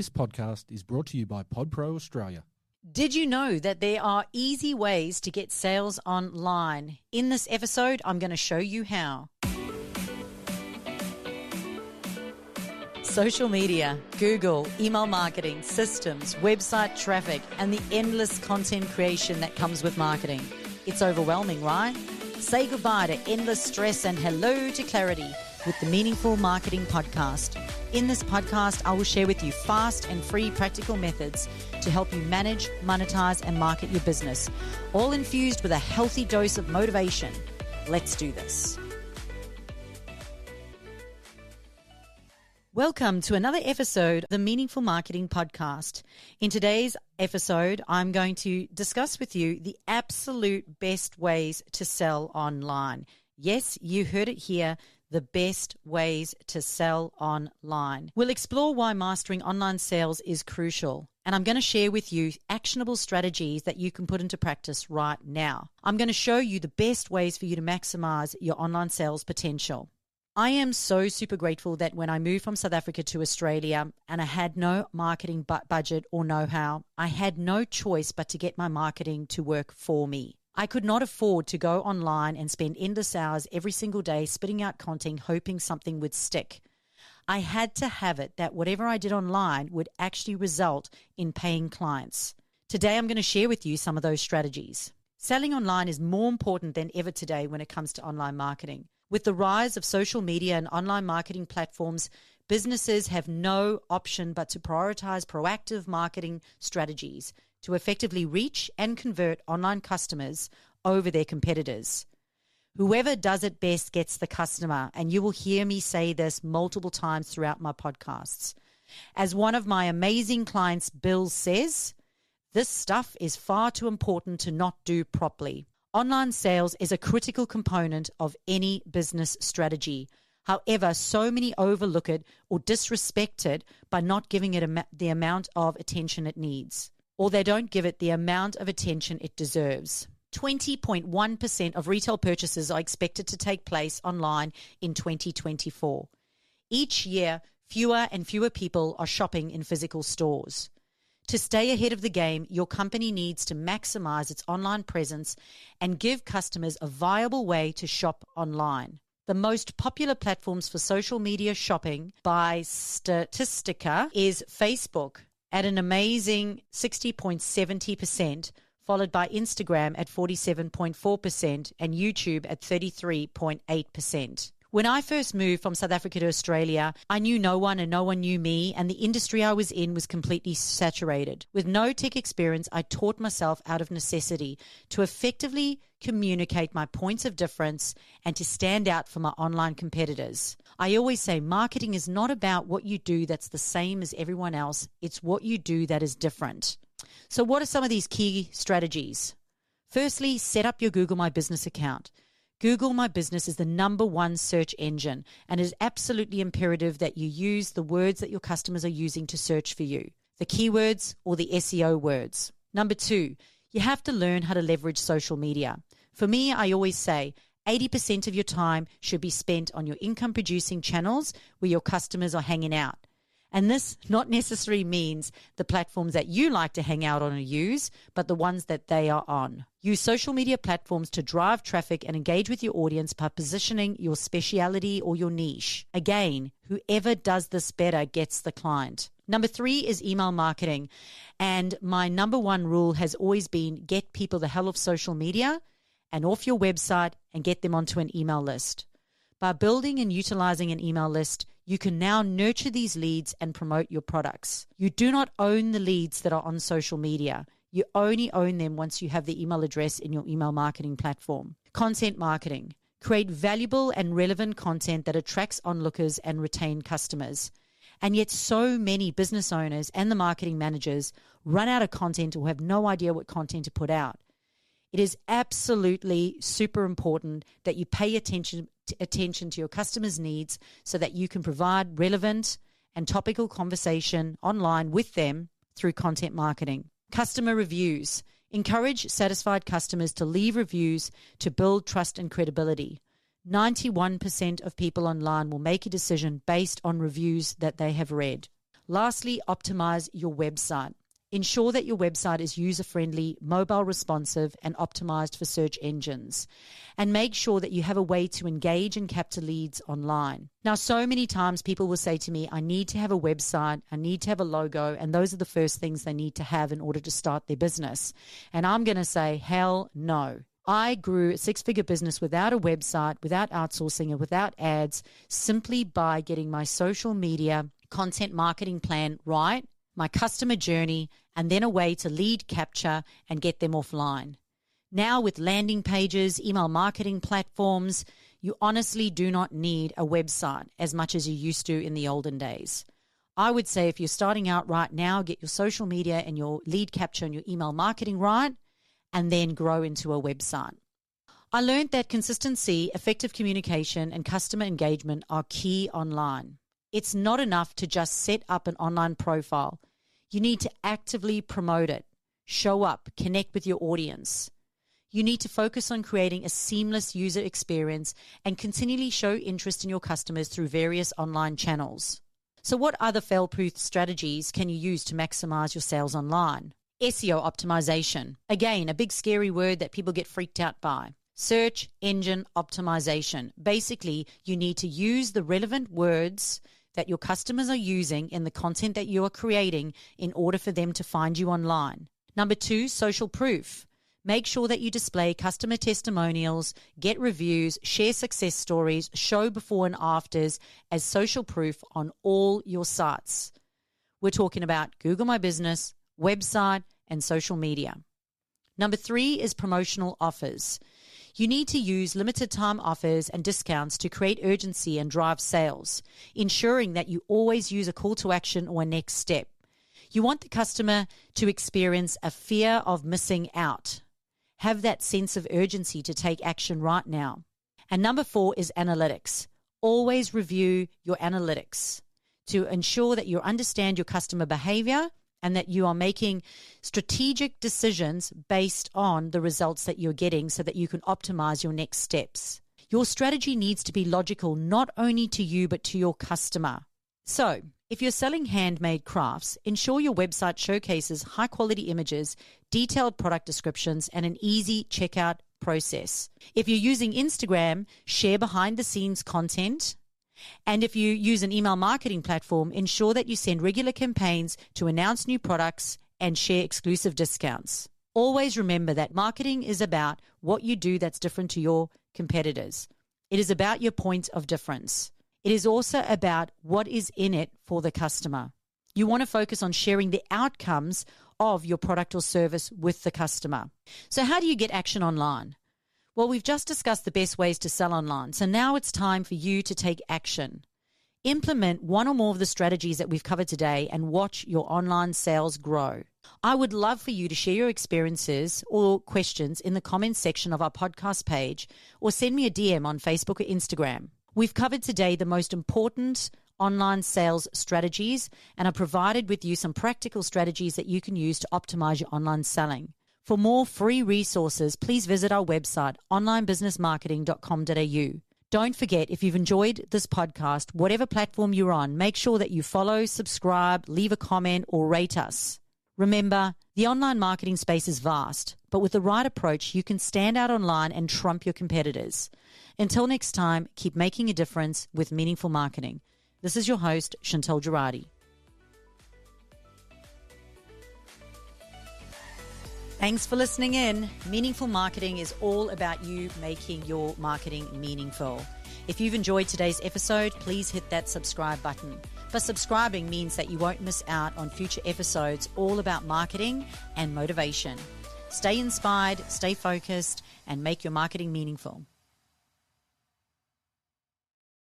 This podcast is brought to you by PodPro Australia. Did you know that there are easy ways to get sales online? In this episode, I'm going to show you how. Social media, Google, email marketing, systems, website traffic, and the endless content creation that comes with marketing. It's overwhelming, right? Say goodbye to endless stress and hello to clarity with the Meaningful Marketing Podcast. In this podcast, I will share with you fast and free practical methods to help you manage, monetize, and market your business, all infused with a healthy dose of motivation. Let's do this. Welcome to another episode of the Meaningful Marketing Podcast. In today's episode, I'm going to discuss with you the absolute best ways to sell online. Yes, you heard it here. The best ways to sell online. We'll explore why mastering online sales is crucial, and I'm going to share with you actionable strategies that you can put into practice right now. I'm going to show you the best ways for you to maximize your online sales potential. I am so super grateful that when I moved from South Africa to Australia and I had no marketing budget or know-how, I had no choice but to get my marketing to work for me. I could not afford to go online and spend endless hours every single day spitting out content, hoping something would stick. I had to have it that whatever I did online would actually result in paying clients. Today, I'm going to share with you some of those strategies. Selling online is more important than ever today when it comes to online marketing. With the rise of social media and online marketing platforms, businesses have no option but to prioritize proactive marketing strategies to effectively reach and convert online customers over their competitors. Whoever does it best gets the customer, and you will hear me say this multiple times throughout my podcasts. As one of my amazing clients, Bill, says, this stuff is far too important to not do properly. Online sales is a critical component of any business strategy. However, so many overlook it or disrespect it by not giving it the amount of attention it needs, or they don't give it the amount of attention it deserves. 20.1% of retail purchases are expected to take place online in 2024. Each year, fewer and fewer people are shopping in physical stores. To stay ahead of the game, your company needs to maximize its online presence and give customers a viable way to shop online. The most popular platforms for social media shopping by Statistica is Facebook at an amazing 60.70%, followed by Instagram at 47.4% and YouTube at 33.8%. When I first moved from South Africa to Australia, I knew no one and no one knew me, and the industry I was in was completely saturated. With no tech experience, I taught myself out of necessity to effectively communicate my points of difference and to stand out from my online competitors. I always say marketing is not about what you do that's the same as everyone else. It's what you do that is different. So what are some of these key strategies? Firstly, set up your Google My Business account. Google My Business is the number one search engine, and it is absolutely imperative that you use the words that your customers are using to search for you, the keywords or the SEO words. Number 2, you have to learn how to leverage social media. For me, I always say 80% of your time should be spent on your income-producing channels where your customers are hanging out. And this not necessarily means the platforms that you like to hang out on or use, but the ones that they are on. Use social media platforms to drive traffic and engage with your audience by positioning your speciality or your niche. Again, whoever does this better gets the client. Number 3 is email marketing. And my number 1 rule has always been get people the hell off social media and off your website and get them onto an email list. By building and utilizing an email list, you can now nurture these leads and promote your products. You do not own the leads that are on social media. You only own them once you have the email address in your email marketing platform. Content marketing. Create valuable and relevant content that attracts onlookers and retain customers. And yet so many business owners and the marketing managers run out of content or have no idea what content to put out. It is absolutely super important that you pay attention to your customers' needs so that you can provide relevant and topical conversation online with them through content marketing. Customer reviews. Encourage satisfied customers to leave reviews to build trust and credibility. 91% of people online will make a decision based on reviews that they have read. Lastly, optimize your website. Ensure that your website is user-friendly, mobile responsive, and optimized for search engines. And make sure that you have a way to engage and capture leads online. Now, so many times people will say to me, I need to have a website, I need to have a logo, and those are the first things they need to have in order to start their business. And I'm going to say, hell no. I grew a six-figure business without a website, without outsourcing, and without ads, simply by getting my social media content marketing plan right, my customer journey, and then a way to lead capture and get them offline. Now with landing pages, email marketing platforms, you honestly do not need a website as much as you used to in the olden days. I would say if you're starting out right now, get your social media and your lead capture and your email marketing right, and then grow into a website. I learned that consistency, effective communication, and customer engagement are key online. It's not enough to just set up an online profile. You need to actively promote it, show up, connect with your audience. You need to focus on creating a seamless user experience and continually show interest in your customers through various online channels. So what other fail-proof strategies can you use to maximize your sales online? SEO optimization. Again, a big scary word that people get freaked out by. Search engine optimization. Basically, you need to use the relevant words that your customers are using in the content that you are creating in order for them to find you online. Number 2, social proof. Make sure that you display customer testimonials, get reviews, share success stories, show before and afters as social proof on all your sites. We're talking about Google My Business, website, and social media. Number 3 is promotional offers. You need to use limited time offers and discounts to create urgency and drive sales, ensuring that you always use a call to action or a next step. You want the customer to experience a fear of missing out. Have that sense of urgency to take action right now. And number 4 is analytics. Always review your analytics to ensure that you understand your customer behavior and that you are making strategic decisions based on the results that you're getting so that you can optimize your next steps. Your strategy needs to be logical, not only to you, but to your customer. So, if you're selling handmade crafts, ensure your website showcases high-quality images, detailed product descriptions, and an easy checkout process. If you're using Instagram, share behind-the-scenes content. And if you use an email marketing platform, ensure that you send regular campaigns to announce new products and share exclusive discounts. Always remember that marketing is about what you do that's different to your competitors. It is about your point of difference. It is also about what is in it for the customer. You want to focus on sharing the outcomes of your product or service with the customer. So how do you get action online? Well, we've just discussed the best ways to sell online. So now it's time for you to take action. Implement one or more of the strategies that we've covered today and watch your online sales grow. I would love for you to share your experiences or questions in the comments section of our podcast page or send me a DM on Facebook or Instagram. We've covered today the most important online sales strategies and I provided with you some practical strategies that you can use to optimize your online selling. For more free resources, please visit our website, onlinebusinessmarketing.com.au. Don't forget, if you've enjoyed this podcast, whatever platform you're on, make sure that you follow, subscribe, leave a comment, or rate us. Remember, the online marketing space is vast, but with the right approach, you can stand out online and trump your competitors. Until next time, keep making a difference with meaningful marketing. This is your host, Chantal Gerardy. Thanks for listening in. Meaningful marketing is all about you making your marketing meaningful. If you've enjoyed today's episode, please hit that subscribe button. But subscribing means that you won't miss out on future episodes all about marketing and motivation. Stay inspired, stay focused, and make your marketing meaningful.